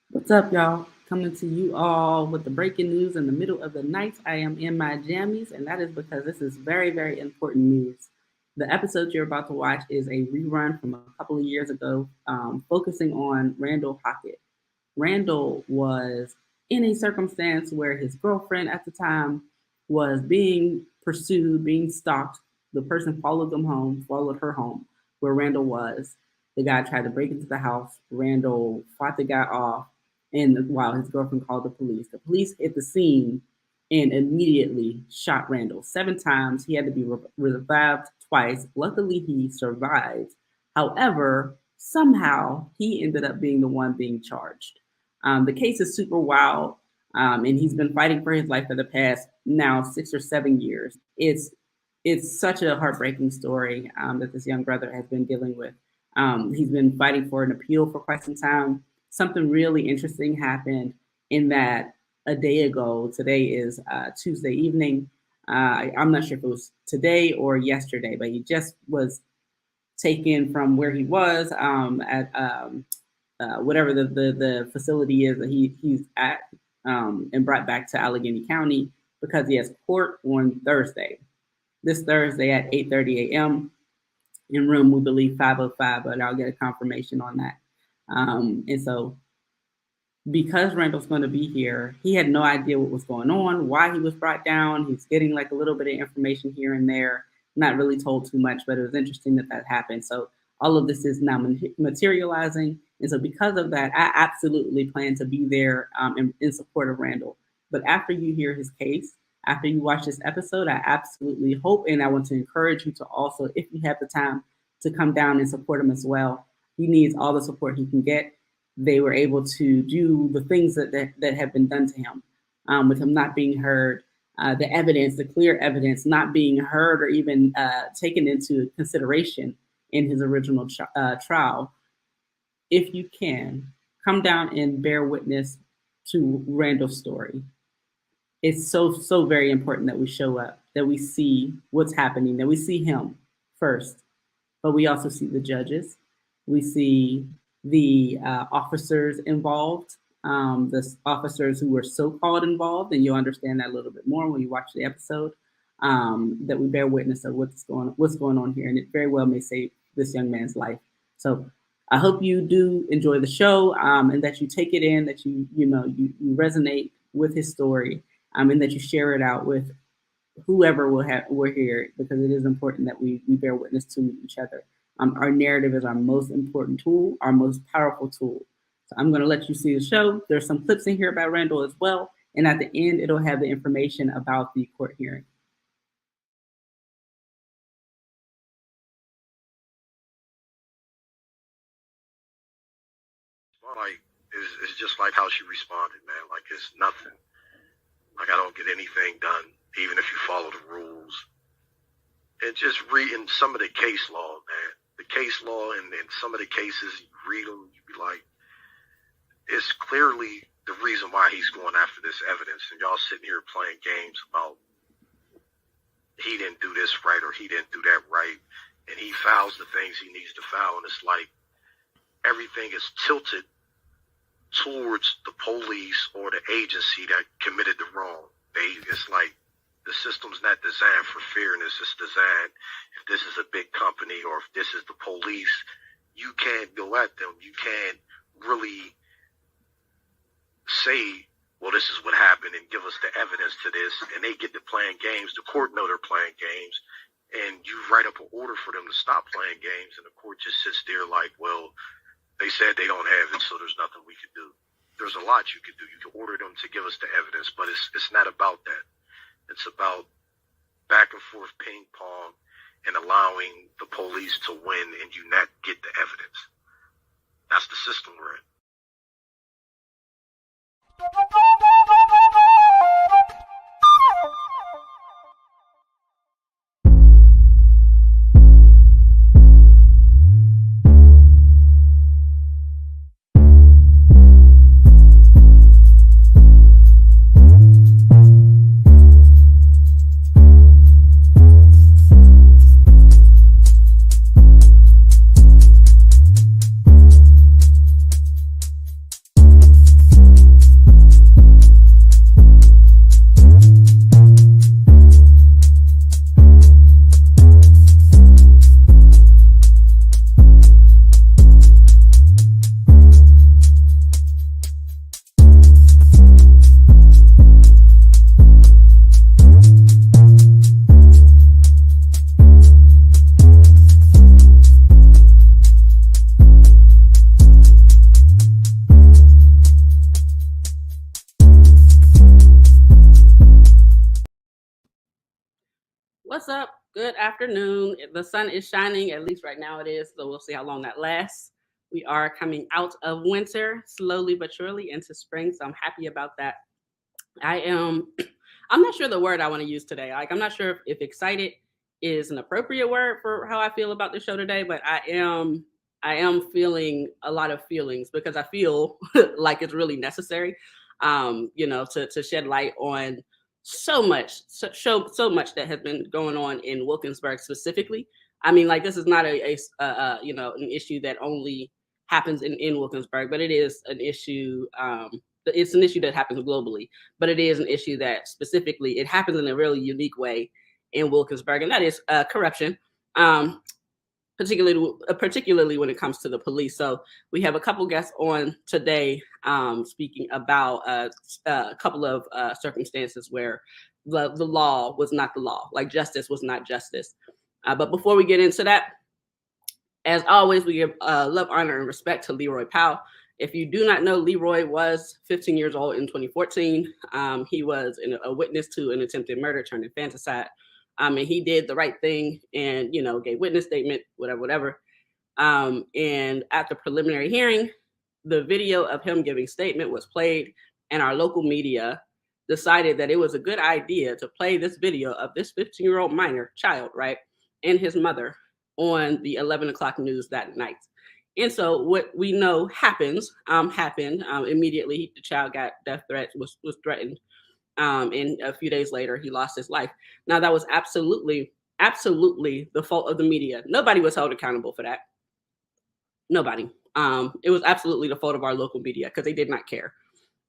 What's up, y'all? Coming to you all with the breaking news in the middle of the night. I am in my jammies, and that is because this is very, very important news. The episode you're about to watch is a rerun from a couple of years ago, focusing on Randall Hockett. Randall was in a circumstance where his girlfriend at the time was being pursued, being stalked. The person followed her home where Randall was. The guy tried to break into the house. Randall fought the guy off, and while his girlfriend called the police hit the scene and immediately shot Randall 7 times. He had to be revived twice. Luckily, he survived. However, somehow he ended up being the one being charged. The case is super wild, and he's been fighting for his life for the past now 6 or 7 years. It's such a heartbreaking story that this young brother has been dealing with. He's been fighting for an appeal for quite some time. Something really interesting happened in that a day ago. Today is Tuesday evening. I'm not sure if it was today or yesterday, but he just was taken from where he was at whatever the facility is that he's at, and brought back to Allegheny County because he has court on Thursday. This Thursday at 8:30 a.m. in room, we believe 505, but I'll get a confirmation on that. And so because Randall's going to be here, he had no idea what was going on, why he was brought down. He's getting like a little bit of information here and there, not really told too much, but it was interesting that happened. So all of this is now materializing. And so because of that, I absolutely plan to be there in support of Randall. But after you hear his case, after you watch this episode, I absolutely hope, and I want to encourage you to also, if you have the time, to come down and support him as well. He needs all the support he can get. They were able to do the things that have been done to him, with him not being heard, the evidence, the clear evidence not being heard or even taken into consideration in his original trial. If you can, come down and bear witness to Randall's story. It's so very important that we show up, that we see what's happening, that we see him first, but we also see the judges. We see the officers involved, the officers who were so-called involved, and you'll understand that a little bit more when you watch the episode, that we bear witness of what's going on here, and it very well may save this young man's life. So I hope you do enjoy the show, and that you take it in, that you resonate with his story, and that you share it out with whoever we're here, because it is important that we bear witness to each other. Our narrative is our most important tool, our most powerful tool. So I'm going to let you see the show. There's some clips in here about Randall as well. And at the end, it'll have the information about the court hearing. Like, it's just like how she responded, man. Like, it's nothing. Like, I don't get anything done, even if you follow the rules. And just reading some of the case law, man. The case law and some of the cases, you read them, you be like, it's clearly the reason why he's going after this evidence. And y'all sitting here playing games about he didn't do this right or he didn't do that right. And he fouls the things he needs to foul. And it's like everything is tilted towards the police or the agency that committed the wrong. It's like the system's not designed for fairness. It's designed, if this is a big company or if this is the police, you can't go at them. You can't really say, well, this is what happened and give us the evidence to this. And they get to playing games. The court know they're playing games. And you write up an order for them to stop playing games. And the court just sits there like, well, they said they don't have it, so there's nothing we can do. There's a lot you can do. You can order them to give us the evidence, but it's not about that. It's about back and forth ping pong and allowing the police to win and you not get the evidence. That's the system we're in. What's up? Good afternoon. The sun is shining, at least right now it is, so we'll see how long that lasts. We are coming out of winter slowly but surely into spring, so I'm happy about that. I am I'm not sure the word I want to use today. Like I'm not sure if excited is an appropriate word for how I feel about the show today, but I am feeling a lot of feelings because I feel like it's really necessary to shed light on so much that has been going on in Wilkinsburg specifically. I mean, like this is not an issue that only happens in Wilkinsburg, but it is an issue. It's an issue that happens globally, but it is an issue that specifically it happens in a really unique way in Wilkinsburg, and that is corruption. Um, particularly when it comes to the police. So we have a couple guests on today speaking about a couple of circumstances where the law was not the law, like justice was not justice. But before we get into that, as always, we give love, honor, and respect to Leroy Powell. If you do not know, Leroy was 15 years old in 2014. He was a witness to an attempted murder turned infanticide. And he did the right thing and, gave witness statement, whatever. And at the preliminary hearing, the video of him giving statement was played, and our local media decided that it was a good idea to play this video of this 15-year-old minor child, right, and his mother on the 11 o'clock news that night. And so what we know happened immediately. The child got death threats, was threatened. And a few days later, he lost his life. Now, that was absolutely the fault of the media. Nobody was held accountable for that. Nobody. It was absolutely the fault of our local media because they did not care.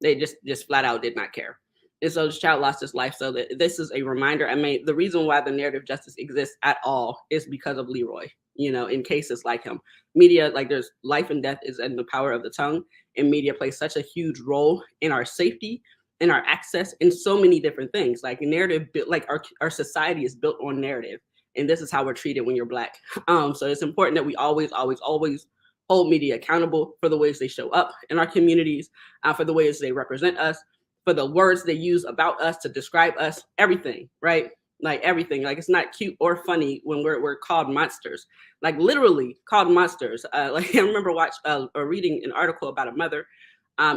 They just flat out did not care. And so this child lost his life. So this is a reminder. I mean, the reason why the narrative justice exists at all is because of Leroy. In cases like him, media, like there's life and death is in the power of the tongue, and media plays such a huge role in our safety, in our access, in so many different things. Like narrative, like our society is built on narrative, and this is how we're treated when you're Black. So it's important that we always hold media accountable for the ways they show up in our communities, for the ways they represent us, for the words they use about us to describe us, everything, right? Like everything. Like it's not cute or funny when we're called monsters, like literally called monsters. Like I remember reading an article about a mother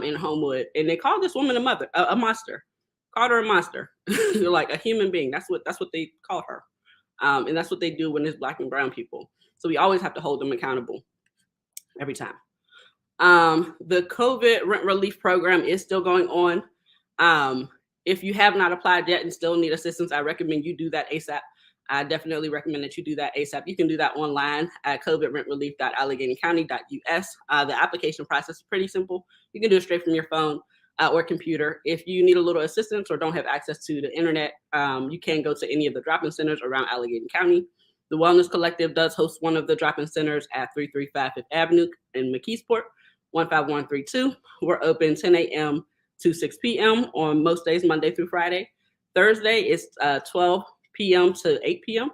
in Homewood, and they called this woman a monster, called her a monster, like a human being. That's what they call her, and that's what they do when it's Black and brown people. So we always have to hold them accountable every time. The COVID rent relief program is still going on. If you have not applied yet and still need assistance, I recommend you do that ASAP. I definitely recommend that you do that ASAP. You can do that online at covidrentrelief.alleghenycounty.us. The application process is pretty simple. You can do it straight from your phone or computer. If you need a little assistance or don't have access to the internet, you can go to any of the drop-in centers around Allegheny County. The Wellness Collective does host one of the drop-in centers at 335 Fifth Avenue in McKeesport, 15132. We're open 10 a.m. to 6 p.m. on most days, Monday through Friday. Thursday is 12 p.m. to 8 p.m.,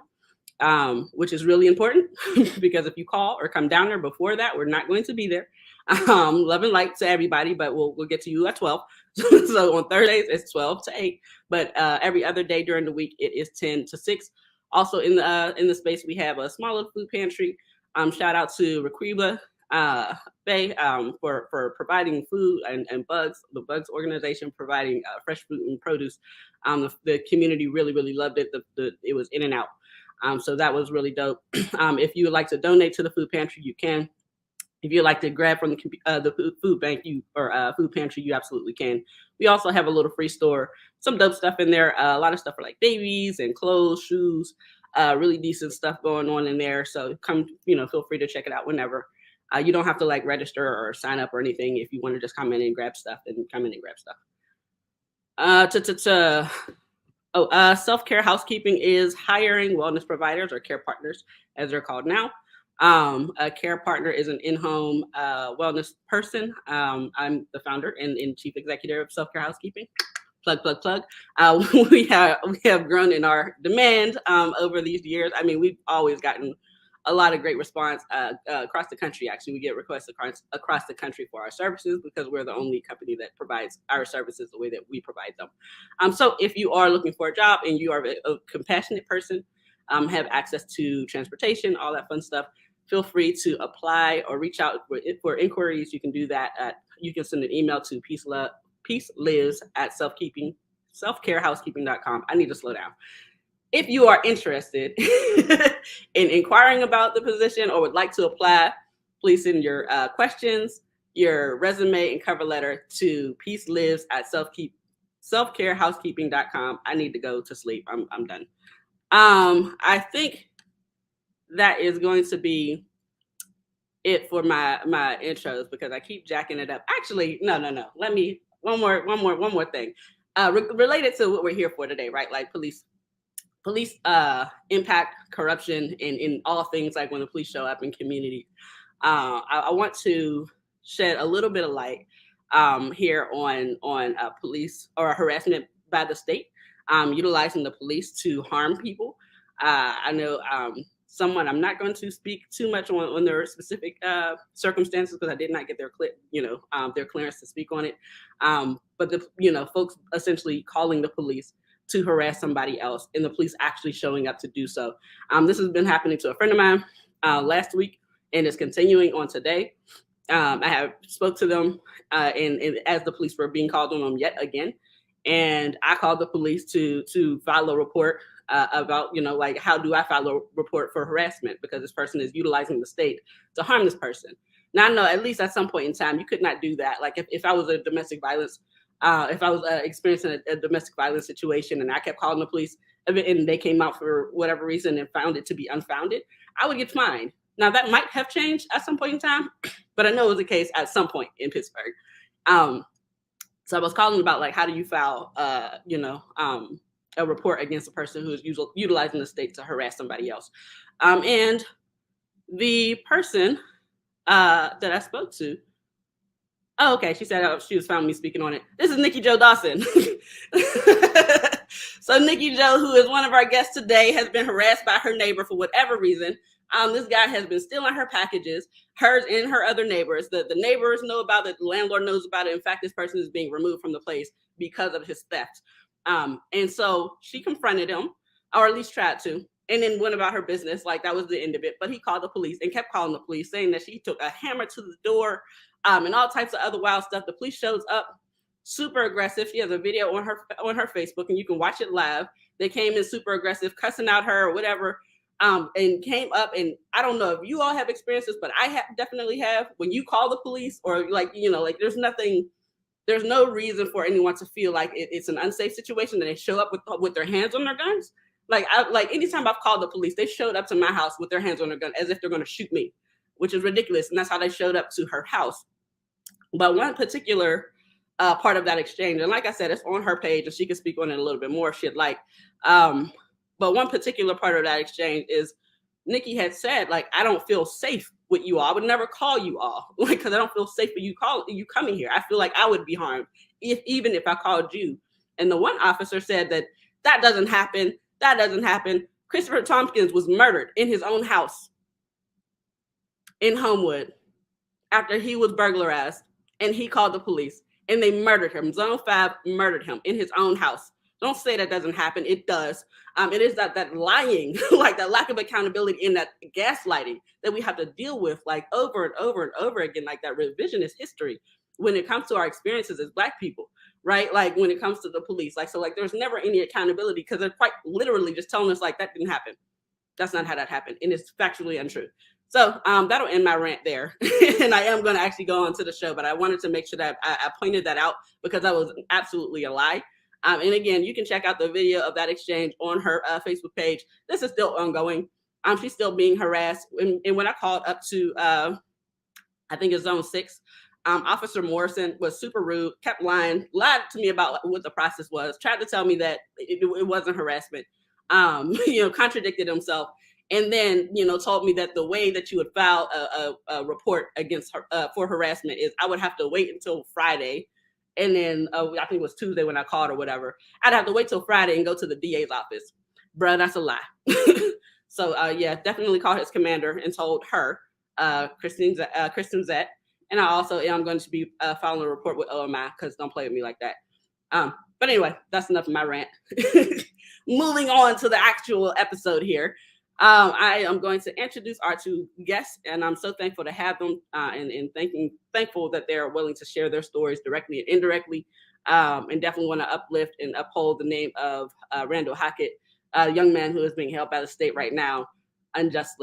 which is really important because if you call or come down there before that, we're not going to be there. Love and light to everybody, but we'll get to you at 12. So on Thursdays, it's 12 to 8, but every other day during the week, it is 10 to 6. Also in the space, we have a small little food pantry. Shout out to Requiba Bay for providing food and Bugs, the Bugs organization, providing fresh fruit and produce. The community really loved it. It was in and out. So that was really dope. If you would like to donate to the food pantry, you can. If you'd like to grab from the food bank or food pantry, you absolutely can. We also have a little free store, some dope stuff in there. A lot of stuff for like babies and clothes, shoes, really decent stuff going on in there. So come, feel free to check it out whenever. You don't have to like register or sign up or anything. If you want to just come in and grab stuff, then come in and grab stuff. Self-care housekeeping is hiring wellness providers or care partners, as they're called now. A care partner is an in-home wellness person. I'm the founder and chief executive of Self-Care Housekeeping. Plug. We have grown in our demand over these years. I mean, we've always gotten a lot of great response across the country. Actually, we get requests across the country for our services because we're the only company that provides our services the way that we provide them. So if you are looking for a job and you are a compassionate person, have access to transportation, all that fun stuff. Feel free to apply or reach out for inquiries. You can do that you can send an email to peacelives@selfcarehousekeeping.com. I need to slow down. If you are interested in inquiring about the position or would like to apply, please send your questions, your resume, and cover letter to peacelives@selfcarehousekeeping.com. I need to go to sleep. I'm done. I think that is going to be it for my intros because I keep jacking it up. Actually, no. Let me one more thing related to what we're here for today, right? Like police impact, corruption, and in all things like when the police show up in community. I want to shed a little bit of light here on police or harassment by the state, utilizing the police to harm people. I know someone, I'm not going to speak too much on their specific circumstances because I did not get their their clearance to speak on it. But folks essentially calling the police to harass somebody else and the police actually showing up to do so. This has been happening to a friend of mine last week and is continuing on today. I have spoke to them and as the police were being called on them yet again. And I called the police to file a report about, like, how do I file a report for harassment because this person is utilizing the state to harm this person. Now, I know at least at some point in time, you could not do that. Like if I was a domestic violence, if I was experiencing a domestic violence situation and I kept calling the police and they came out for whatever reason and found it to be unfounded, I would get fined. Now, that might have changed at some point in time, but I know it was the case at some point in Pittsburgh. So I was calling about, like, how do you file, a report against a person who is utilizing the state to harass somebody else? And the person that I spoke to, oh, okay, she said she was found me speaking on it. This is Nikki Jo Dawson. So Nikki Jo, who is one of our guests today, has been harassed by her neighbor for whatever reason. This guy has been stealing her packages, hers and her other neighbors. The neighbors know about it. The landlord knows about it. In fact, this person is being removed from the place because of his theft. And so she confronted him, or at least tried to, and then went about her business. Like that was the end of it. But he called the police and kept calling the police, saying that she took a hammer to the door and all types of other wild stuff. The police shows up, super aggressive. She has a video on her Facebook, and you can watch it live. They came in super aggressive, cussing out her or whatever. And came up, and I don't know if you all have experiences, but I definitely have. When you call the police, or like there's no reason for anyone to feel like it's an unsafe situation, and they show up with their hands on their guns. Like anytime I've called the police, they showed up to my house with their hands on their gun as if they're going to shoot me, which is ridiculous. And that's how they showed up to her house. But one particular part of that exchange, and like I said, it's on her page, and she can speak on it a little bit more if she'd like. But one particular part of that exchange is Nikki had said, like, I don't feel safe with you all. I would never call you all, like, because I don't feel safe for you coming here. I feel like I would be harmed even if I called you. And the one officer said that doesn't happen. That doesn't happen. Christopher Tompkins was murdered in his own house in Homewood after he was burglarized, and he called the police, and they murdered him. Zone 5 murdered him in his own house. Don't say that doesn't happen. It does. It is that lying, like that lack of accountability and that gaslighting that we have to deal with, like over and over and over again, like that revisionist history when it comes to our experiences as Black people, right? Like when it comes to the police, there's never any accountability because they're quite literally just telling us like that didn't happen. That's not how that happened, and it's factually untrue. So that'll end my rant there, and I am going to actually go on to the show, but I wanted to make sure that I pointed that out because that was absolutely a lie. And again, you can check out the video of that exchange on her Facebook page. This is still ongoing. She's still being harassed. And when I called up to, I think it's Zone 6, Officer Morrison was super rude, kept lied to me about what the process was, tried to tell me that it wasn't harassment, contradicted himself. And then, told me that the way that you would file a report against her for harassment is I would have to wait until Friday. And then I think it was Tuesday when I called or whatever. I'd have to wait till Friday and go to the DA's office. Bruh, that's a lie. So definitely called his commander and told her, Kristen Zett. And I also am going to be filing a report with OMI because don't play with me like that. But anyway, that's enough of my rant. moving on to the actual episode here. I am going to introduce our two guests, and I'm so thankful to have them, and thankful that they're willing to share their stories directly and indirectly, and definitely want to uplift and uphold the name of Randall Hockett, a young man who is being held by the state right now unjustly.